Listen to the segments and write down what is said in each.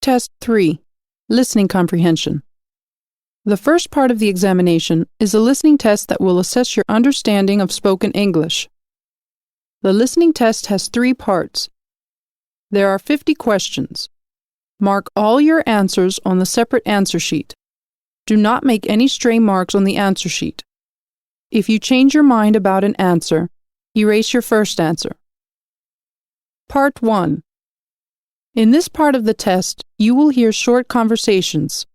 Test 3, Listening Comprehension. The first part of the examination is a listening test that will assess your understanding of spoken English. The listening test has 3 parts. There are 50 questions. Mark all your answers on the separate answer sheet. Do not make any stray marks on the answer sheet. If you change your mind about an answer, erase your first answer. Part 1. In this part of the test, you will hear short conversations.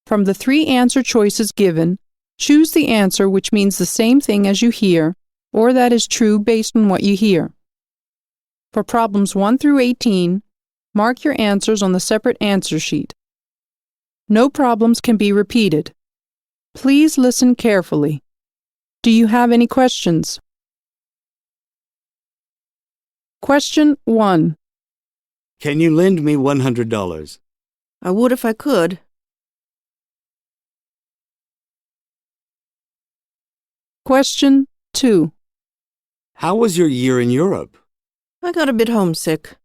From the 3 answer choices given, choose the answer which means the same thing as you hear, or that is true based on what you hear. For problems 1 through 18, mark your answers on the separate answer sheet. No problems can be repeated. Please listen carefully. Do you have any questions? Question 1. Can you lend me $100? I would if I could. Question 2. How was your year in Europe? I got a bit homesick.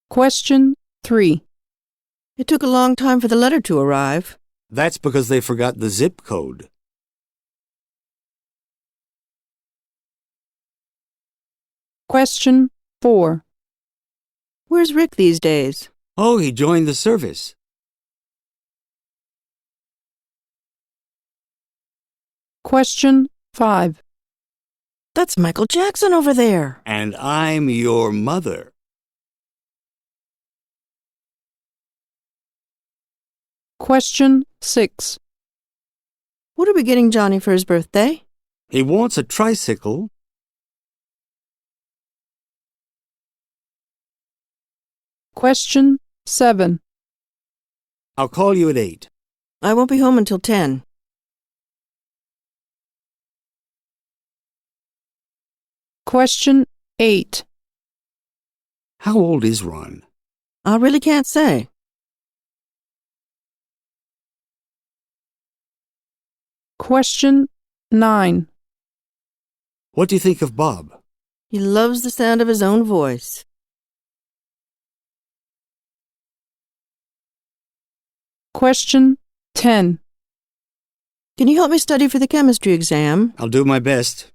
Question 3. It took a long time for the letter to arrive. That's because they forgot the zip code. Question 4. Where's Rick these days? Oh, he joined the service. Question 5. That's Michael Jackson over there. And I'm your mother. Question 6. What are we getting Johnny for his birthday? He wants a tricycle. Question 7. I'll call you at 8. I won't be home until 10. Question 8. How old is Ron? I really can't say. Question 9. What do you think of Bob? He loves the sound of his own voice. Question 10. Can you help me study for the chemistry exam? I'll do my best.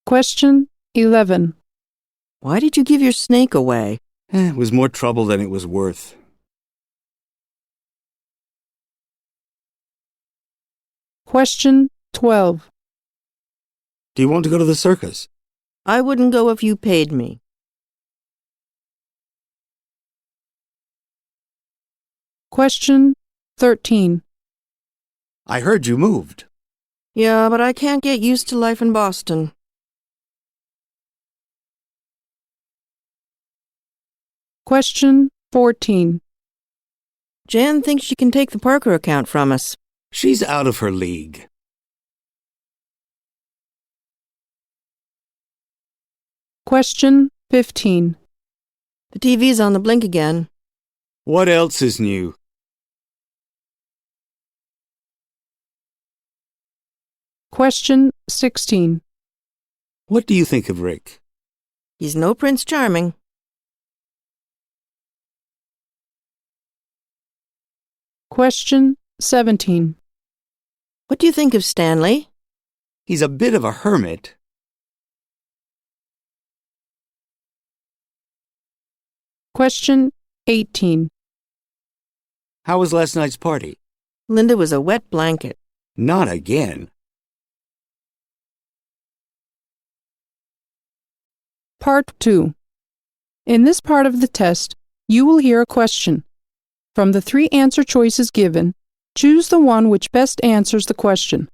Question 11. Why did you give your snake away? It was more trouble than it was worth. Question 12. Do you want to go to the circus? I wouldn't go if you paid me. Question 13. I heard you moved. Yeah, but I can't get used to life in Boston. Question 14. Jan thinks she can take the Parker account from us. She's out of her league. Question 15. The TV's on the blink again. What else is new? Question 16. What do you think of Rick? He's no Prince Charming. Question 17. What do you think of Stanley? He's a bit of a hermit. Question 18. How was last night's party? Linda was a wet blanket. Not again. Part 2. In this part of the test, you will hear a question. From the 3 answer choices given, choose the one which best answers the question.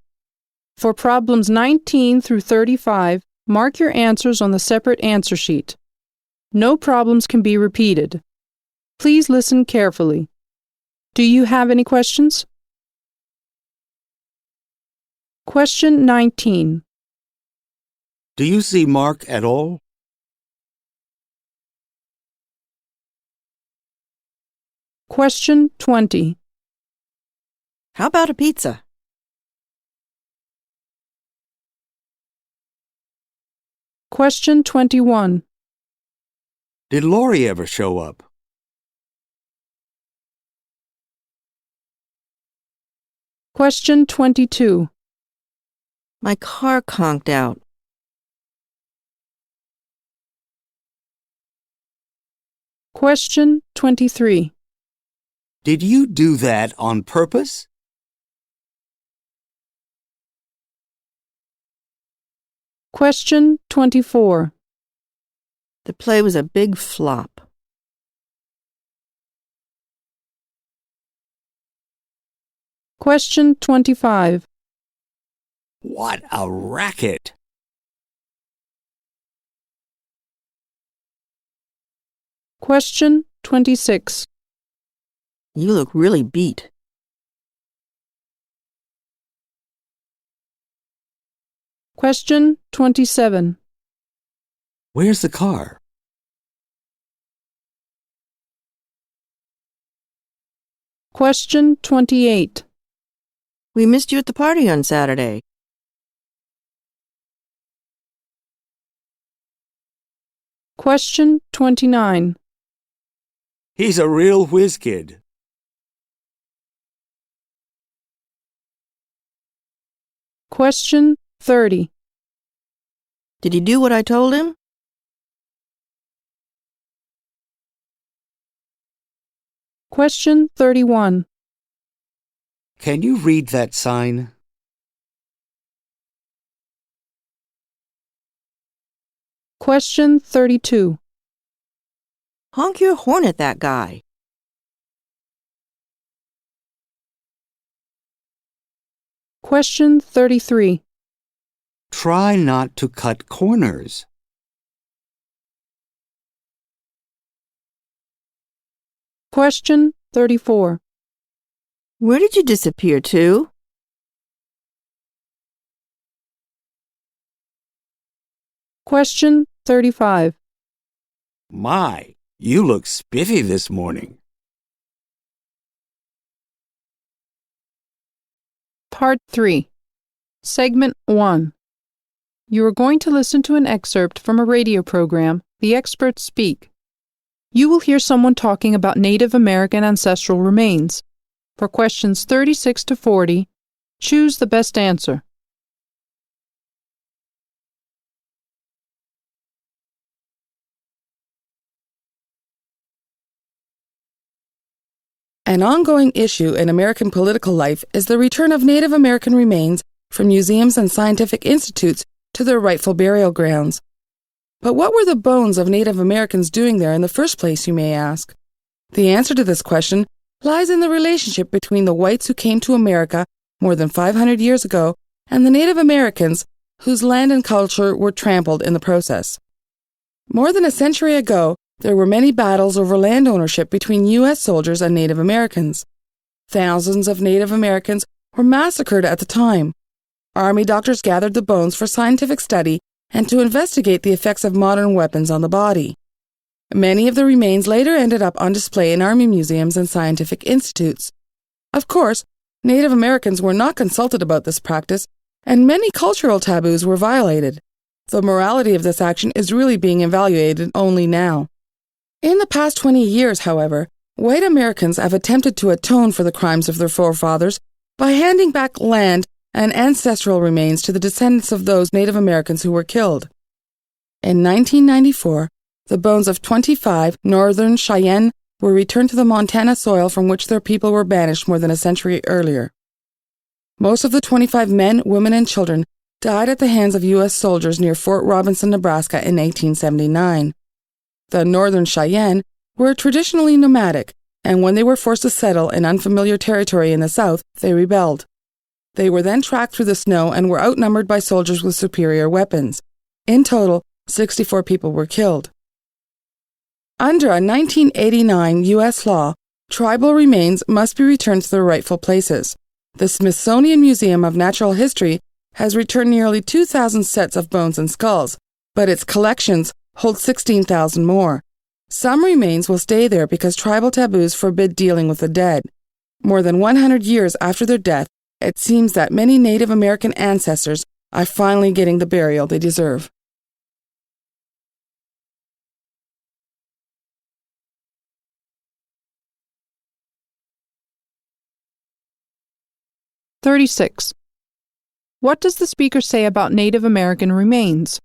For problems 19 through 35, mark your answers on the separate answer sheet. No problems can be repeated. Please listen carefully. Do you have any questions? Question 19. Do you see Mark at all? Question 20. How about a pizza? Question 21. Did Lori ever show up? Question 22. My car conked out. Question 23. Did you do that on purpose? Question 24. The play was a big flop. Question 25. What a racket! Question 26. You look really beat. Question 27. Where's the car? Question 28. We missed you at the party on Saturday. Question 29. He's a real whiz kid. Question 30. Did he do what I told him? Question 31. Can you read that sign? Question 32. Honk your horn at that guy. Question 33. Try not to cut corners. Question 34. Where did you disappear to? Question 35. My, you look spiffy this morning. Part 3. Segment 1. You are going to listen to an excerpt from a radio program, The Experts Speak. You will hear someone talking about Native American ancestral remains. For questions 36 to 40, choose the best answer. An ongoing issue in American political life is the return of Native American remains from museums and scientific institutes to their rightful burial grounds. But what were the bones of Native Americans doing there in the first place, you may ask? The answer to this question lies in the relationship between the whites who came to America more than 500 years ago and the Native Americans whose land and culture were trampled in the process. More than a century ago, there were many battles over land ownership between U.S. soldiers and Native Americans. Thousands of Native Americans were massacred at the time. Army doctors gathered the bones for scientific study and to investigate the effects of modern weapons on the body. Many of the remains later ended up on display in Army museums and scientific institutes. Of course, Native Americans were not consulted about this practice, and many cultural taboos were violated. The morality of this action is really being evaluated only now. In the past 20 years, however, white Americans have attempted to atone for the crimes of their forefathers by handing back land and ancestral remains to the descendants of those Native Americans who were killed. In 1994, the bones of 25 Northern Cheyenne were returned to the Montana soil from which their people were banished more than a century earlier. Most of the 25 men, women, and children died at the hands of U.S. soldiers near Fort Robinson, Nebraska in 1879. The Northern Cheyenne were traditionally nomadic, and when they were forced to settle in unfamiliar territory in the South, they rebelled. They were then tracked through the snow and were outnumbered by soldiers with superior weapons. In total, 64 people were killed. Under a 1989 U.S. law, tribal remains must be returned to their rightful places. The Smithsonian Museum of Natural History has returned nearly 2,000 sets of bones and skulls, but its collections hold 16,000 more. Some remains will stay there because tribal taboos forbid dealing with the dead. More than 100 years after their death, it seems that many Native American ancestors are finally getting the burial they deserve. 36. What does the speaker say about Native American remains?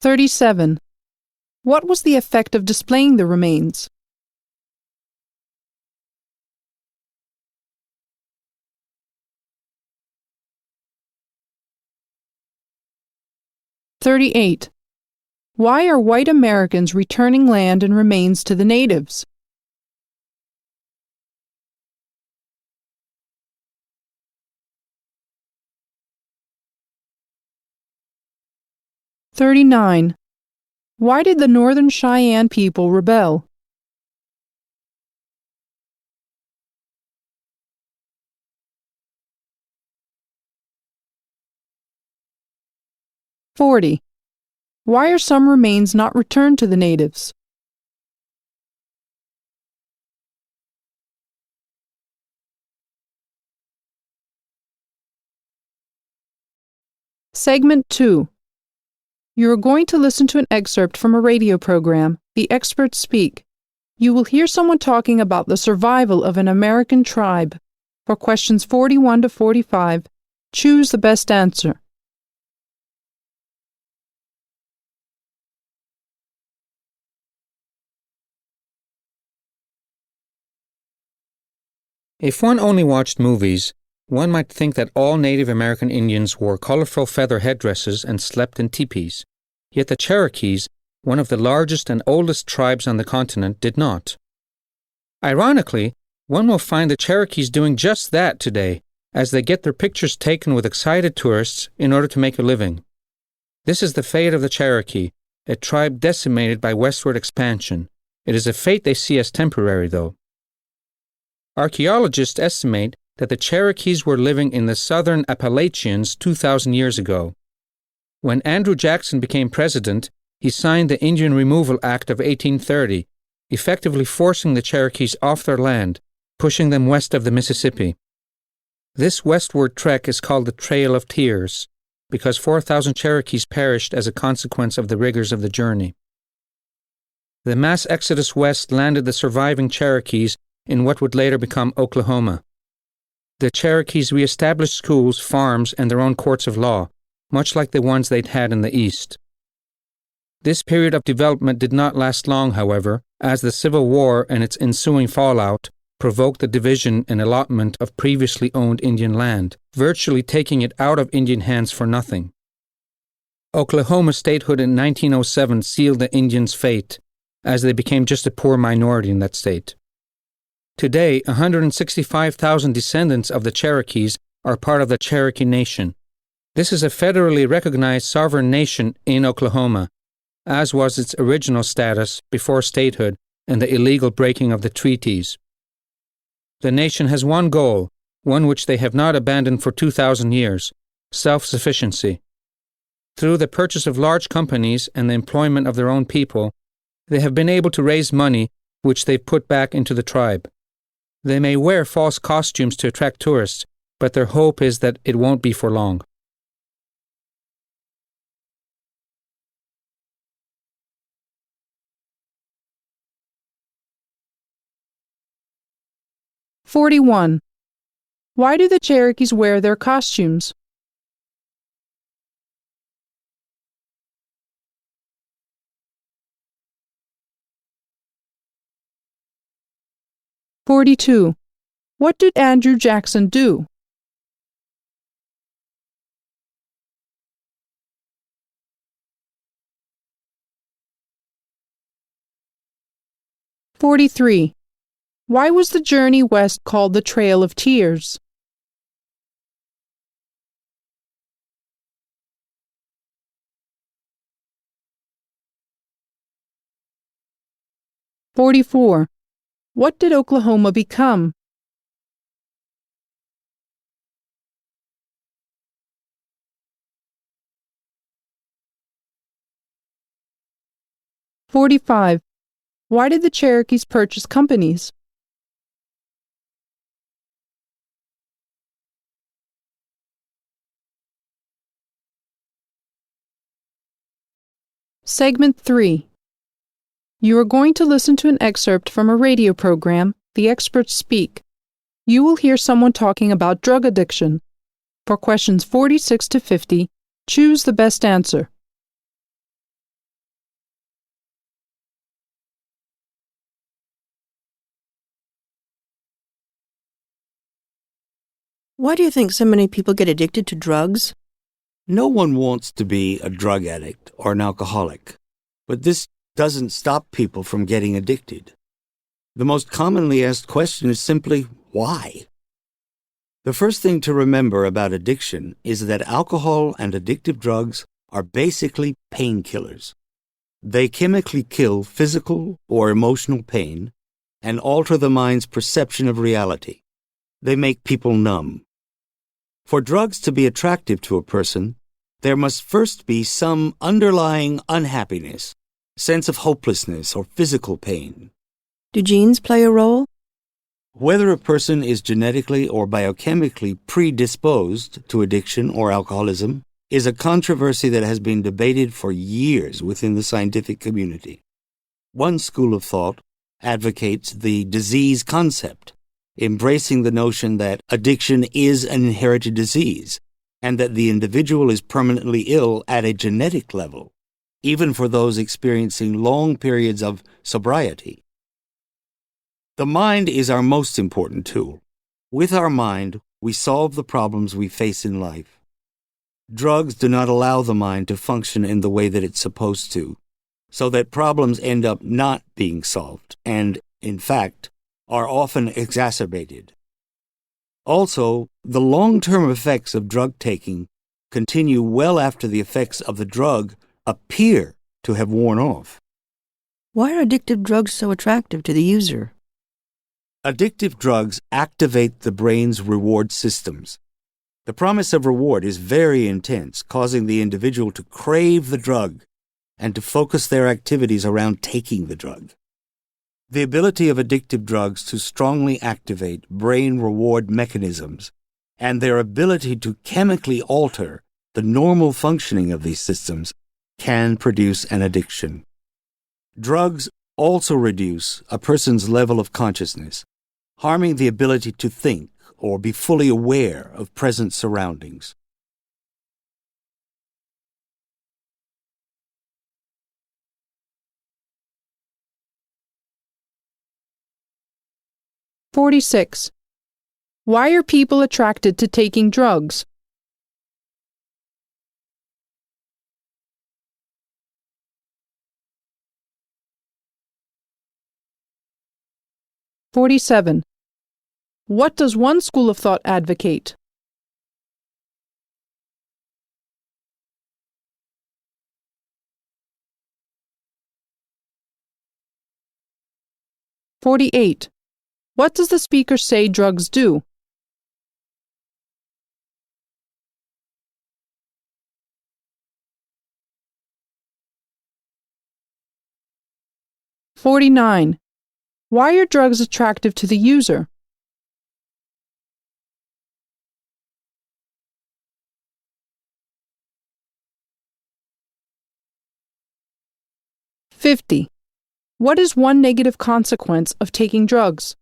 (37) What was the effect of displaying the remains? (38) Why are white Americans returning land and remains to the natives? (39) Why did the Northern Cheyenne people rebel? (40) Why are some remains not returned to the natives? Segment 2. You are going to listen to an excerpt from a radio program, The Experts Speak. You will hear someone talking about the survival of an American tribe. For questions 41 to 45, choose the best answer. If one only watched movies, one might think that all Native American Indians wore colorful feather headdresses and slept in teepees. Yet the Cherokees, one of the largest and oldest tribes on the continent, did not. Ironically, one will find the Cherokees doing just that today, as they get their pictures taken with excited tourists in order to make a living. This is the fate of the Cherokee, a tribe decimated by westward expansion. It is a fate they see as temporary, though. Archaeologists estimate that the Cherokees were living in the southern Appalachians 2,000 years ago. When Andrew Jackson became president, he signed the Indian Removal Act of 1830, effectively forcing the Cherokees off their land, pushing them west of the Mississippi. This westward trek is called the Trail of Tears, because 4,000 Cherokees perished as a consequence of the rigors of the journey. The mass exodus west landed the surviving Cherokees in what would later become Oklahoma. The Cherokees re-established schools, farms, and their own courts of law, much like the ones they'd had in the East. This period of development did not last long, however, as the Civil War and its ensuing fallout provoked the division and allotment of previously owned Indian land, virtually taking it out of Indian hands for nothing. Oklahoma statehood in 1907 sealed the Indians' fate, as they became just a poor minority in that state. Today, 165,000 descendants of the Cherokees are part of the Cherokee Nation. This is a federally recognized sovereign nation in Oklahoma, as was its original status before statehood and the illegal breaking of the treaties. The nation has one goal, one which they have not abandoned for 2,000 years: self-sufficiency. Through the purchase of large companies and the employment of their own people, they have been able to raise money which they put back into the tribe. They may wear false costumes to attract tourists, but their hope is that it won't be for long. (41) Why do the Cherokees wear their costumes? (42) What did Andrew Jackson do? (43) Why was the journey west called the Trail of Tears? (44) What did Oklahoma become? (45) Why did the Cherokees purchase companies? Segment 3. You are going to listen to an excerpt from a radio program, The Experts Speak. You will hear someone talking about drug addiction. For questions 46 to 50, choose the best answer. Why do you think so many people get addicted to drugs? No one wants to be a drug addict or an alcoholic, but this doesn't stop people from getting addicted. The most commonly asked question is simply, why? The first thing to remember about addiction is that alcohol and addictive drugs are basically painkillers. They chemically kill physical or emotional pain and alter the mind's perception of reality. They make people numb. For drugs to be attractive to a person, there must first be some underlying unhappiness, sense of hopelessness, or physical pain. Do genes play a role? Whether a person is genetically or biochemically predisposed to addiction or alcoholism is a controversy that has been debated for years within the scientific community. One school of thought advocates the disease concept, embracing the notion that addiction is an inherited disease and that the individual is permanently ill at a genetic level, even for those experiencing long periods of sobriety. The mind is our most important tool. With our mind, we solve the problems we face in life. Drugs do not allow the mind to function in the way that it's supposed to, so that problems end up not being solved and, in fact, are often exacerbated. Also, the long-term effects of drug taking continue well after the effects of the drug appear to have worn off. Why are addictive drugs so attractive to the user? Addictive drugs activate the brain's reward systems. The promise of reward is very intense, causing the individual to crave the drug and to focus their activities around taking the drug. The ability of addictive drugs to strongly activate brain reward mechanisms and their ability to chemically alter the normal functioning of these systems can produce an addiction. Drugs also reduce a person's level of consciousness, harming the ability to think or be fully aware of present surroundings. (46) Why are people attracted to taking drugs? (47) What does one school of thought advocate? (48) What does the speaker say drugs do? (49) Why are drugs attractive to the user? (50) What is one negative consequence of taking drugs?